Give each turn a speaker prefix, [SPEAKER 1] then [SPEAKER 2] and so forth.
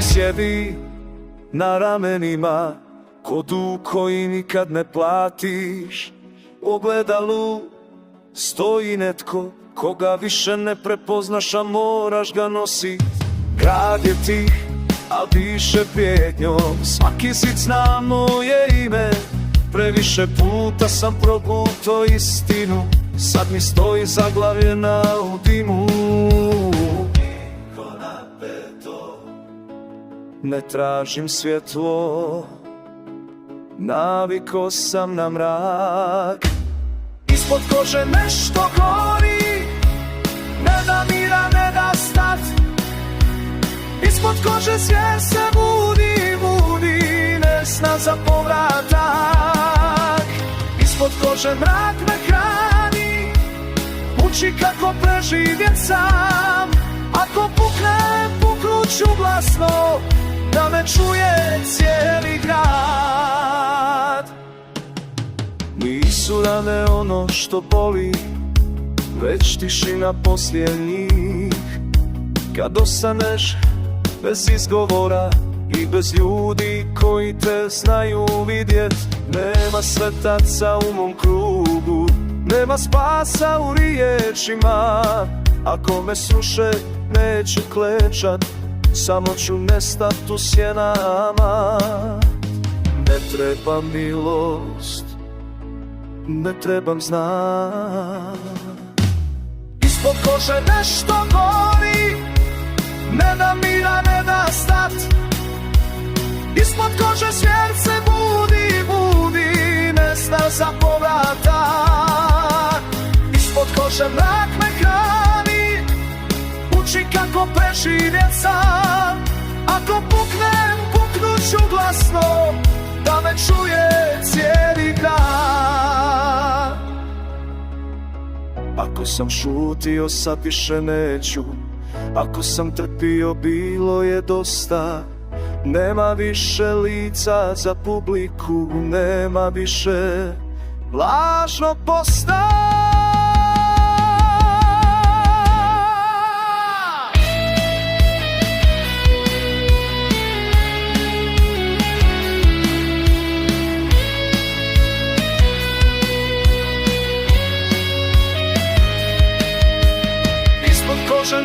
[SPEAKER 1] sjedi na ramenima ko dug koji nikad ne platiš. U ogledalu stoji netko koga više ne prepoznaš, a moraš ga nosit. Grad je tih, a diše prijetnjom, svaki zid zna moje ime. Previše puta sam progutao istinu, sad mi stoji zaglavljena u dimu. Ne tražim svjetlo, naviko sam na mrak. Ispod kože nešto gori, ne da mira, ne da stat. Ispod kože svijet se budi, budi, ne zna za povratak. Ispod kože mrak me hrani, uči kako preživjet sam. Ako puknem, puknuću glasno, da me čuje cijeli grad. Nisu rane ono što boli, već tišina poslije njih. Kad ostaneš bez izgovora i bez ljudi koji te znaju vidjet, nema svetaca u mom krugu, nema spasa u riječima. Ako me sruše, neću klečat, samo ću nestat u sjenama. Ne trebam milost, ne trebam znak. Ispod kože nešto gori, ne da mira, ne da stat. Ispod kože svijet se budi, budi, ne zna za povratak. Ispod kože mrak me hrani, uči kako preživjet sam. Ako puknem, puknuću glasno, da me čuje cijeli grad. Ako sam šutio, sad više neću. Ako sam trpio, bilo je dosta. Nema više lica za publiku, nema više lažnog posta. Ispod kože